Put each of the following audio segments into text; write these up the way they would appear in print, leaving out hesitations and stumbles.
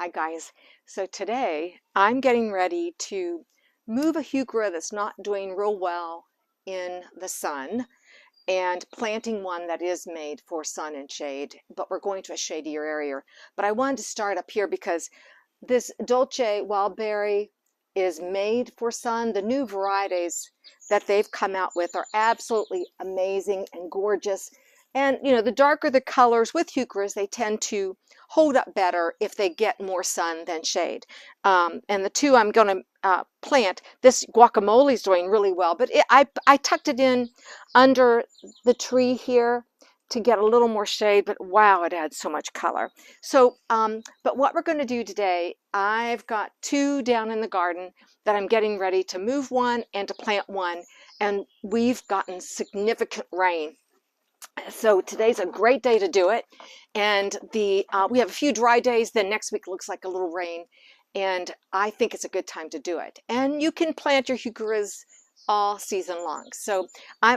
Hi guys. So today I'm getting ready to move a heuchera that's not doing real well in the sun and planting one that is made for sun and shade, but we're going to a shadier area. But I wanted to start up here because this Dolce Wildberry is made for sun. The new varieties that they've come out with are absolutely amazing and gorgeous. And you know, the darker the colors with heucheras, they tend to hold up better if they get more sun than shade. And the two I'm going to plant, this guacamole is doing really well, but I tucked it in under the tree here to get a little more shade, but wow, it adds so much color. So, but what we're going to do today, I've got two down in the garden that I'm getting ready to move one and to plant one, and we've gotten significant rain. So today's a great day to do it, and we have a few dry days, then next week looks like a little rain, and I think it's a good time to do it. And you can plant your heucheras all season long. So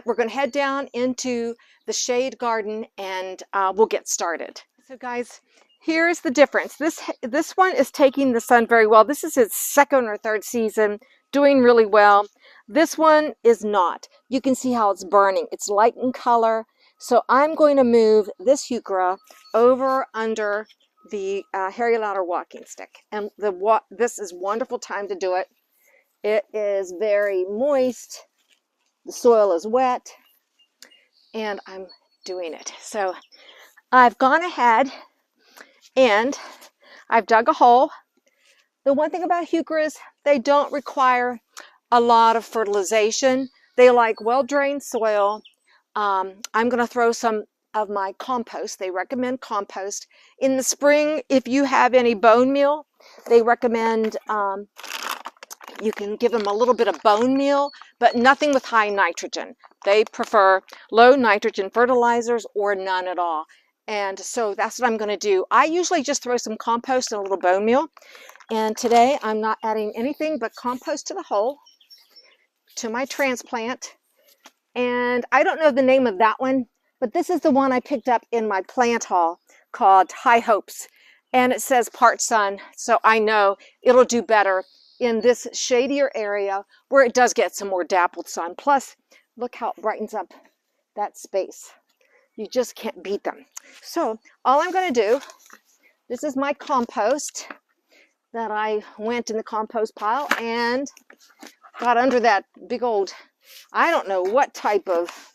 we're going to head down into the shade garden and we'll get started. So guys, here's the difference. This one is taking the sun very well. This is its second or third season, doing really well. This one is not. You can see how it's burning. It's light in color. So I'm going to move this heuchera over under the Harry Lauder walking stick. And this is a wonderful time to do it. It is very moist. The soil is wet. And I'm doing it. So I've gone ahead and I've dug a hole. The one thing about heucheras, they don't require a lot of fertilization. They like well-drained soil. I'm going to throw some of my compost. They recommend compost. In the spring, if you have any bone meal, they recommend you can give them a little bit of bone meal, but nothing with high nitrogen. They prefer low nitrogen fertilizers or none at all. And so that's what I'm going to do. I usually just throw some compost and a little bone meal. And today I'm not adding anything but compost to the hole, to my transplant. And I don't know the name of that one, but this is the one I picked up in my plant haul called High Hopes. And it says part sun, so I know it'll do better in this shadier area where it does get some more dappled sun. Plus, look how it brightens up that space. You just can't beat them. So all I'm going to do, this is my compost that I went in the compost pile and got under that big old, I don't know what type of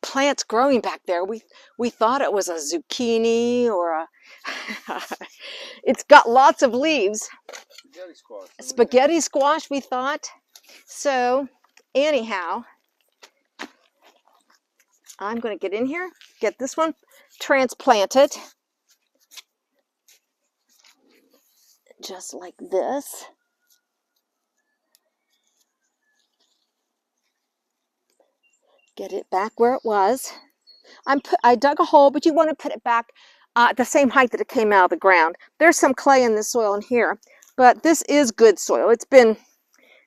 plants growing back there. We thought it was a zucchini or a it's got lots of leaves. Spaghetti squash. Spaghetti squash, we thought. So anyhow, I'm going to get in here, get this one transplanted just like this. Get it back where it was. I dug a hole, but you want to put it back at the same height that it came out of the ground. There's some clay in this soil in here, but this is good soil. It's been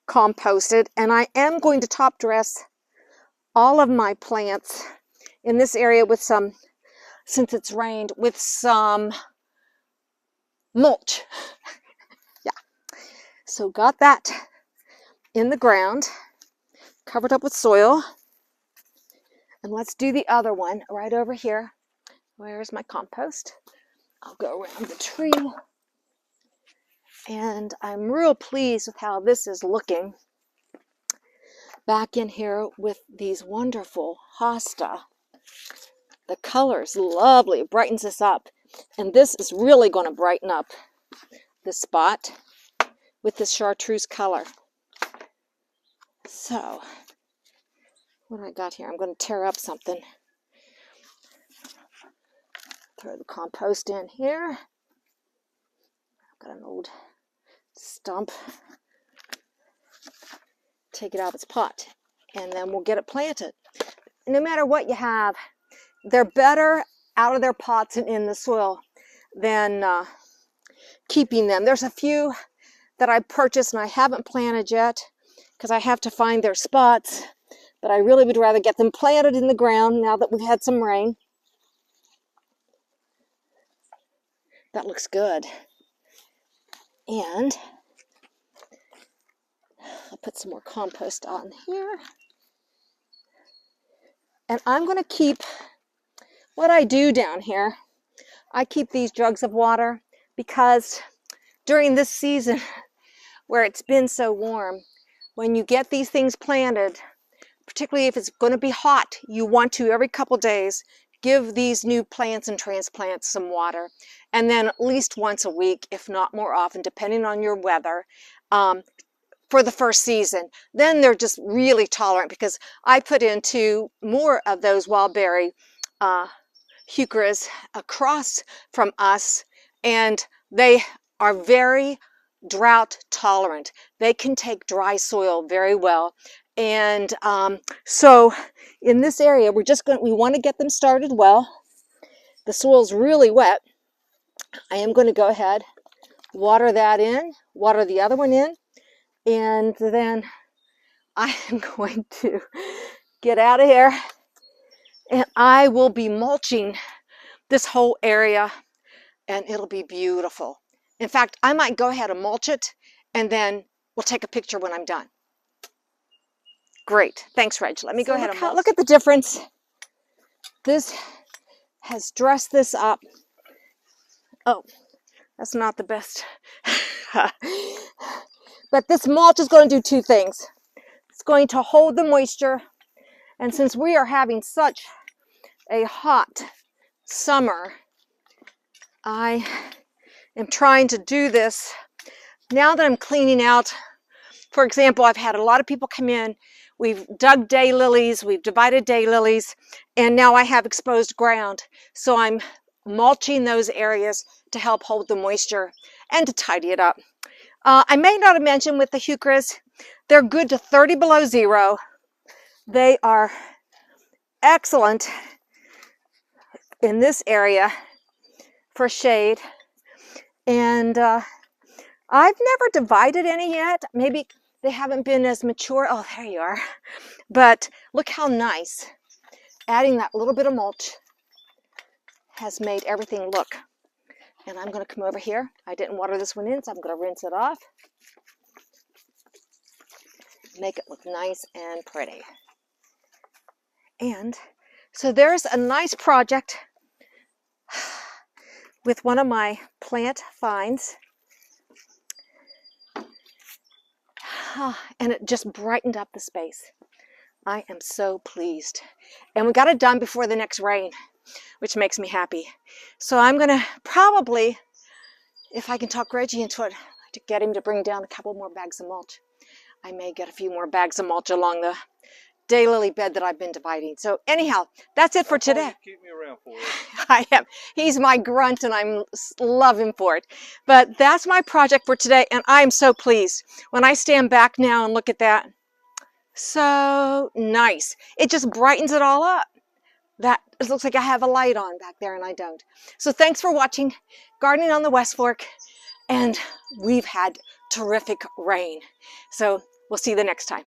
composted, and I am going to top dress all of my plants in this area with some, since it's rained, with some mulch. Yeah. So got that in the ground, covered up with soil. And let's do the other one right over here. Where's my compost? I'll go around the tree. And I'm real pleased with how this is looking. Back in here with these wonderful hosta. The color is lovely. It brightens this up. And this is really going to brighten up this spot with this chartreuse color. So what do I got here? I'm going to tear up something. Throw the compost in here. I've got an old stump. Take it out of its pot, and then we'll get it planted. No matter what you have, they're better out of their pots and in the soil than keeping them. There's a few that I purchased and I haven't planted yet because I have to find their spots. But I really would rather get them planted in the ground now that we've had some rain. That looks good. And I'll put some more compost on here. And I'm going to keep what I do down here. I keep these jugs of water because during this season where it's been so warm, when you get these things planted, particularly if it's going to be hot, you want to every couple days give these new plants and transplants some water, and then at least once a week, if not more often, depending on your weather, for the first season. Then they're just really tolerant, because I put into more of those wildberry heucheras across from us, and they are very drought tolerant. They can take dry soil very well. And so in this area, we want to get them started well. The soil's really wet. I am going to go ahead, water that in, water the other one in, and then I am going to get out of here, and I will be mulching this whole area, and it'll be beautiful. In fact, I might go ahead and mulch it, and then we'll take a picture when I'm done. Great. Thanks, Reg. Let me go ahead and mulch. Look at the difference. This has dressed this up. Oh, that's not the best. But this mulch is going to do two things. It's going to hold the moisture, and since we are having such a hot summer, I am trying to do this now that I'm cleaning out. For example, I've had a lot of people come in. We've dug daylilies, we've divided daylilies, and now I have exposed ground. So I'm mulching those areas to help hold the moisture and to tidy it up. I may not have mentioned with the heucheras, they're good to 30 below zero. They are excellent in this area for shade. And I've never divided any yet. Maybe they haven't been as mature. Oh, there you are. But look how nice. Adding that little bit of mulch has made everything look. And I'm going to come over here. I didn't water this one in, so I'm going to rinse it off. Make it look nice and pretty. And so there's a nice project with one of my plant finds. And it just brightened up the space. I am so pleased. And we got it done before the next rain, which makes me happy. So I'm going to probably, if I can talk Reggie into it, to get him to bring down a couple more bags of mulch. I may get a few more bags of mulch along the daylily bed that I've been dividing. So anyhow, that's it for today. Keep me around for it. I am. He's my grunt, and I love him for it. But that's my project for today, and I am so pleased. When I stand back now and look at that, so nice. It just brightens it all up. It looks like I have a light on back there, and I don't. So thanks for watching Gardening on the West Fork, and we've had terrific rain. So we'll see you the next time.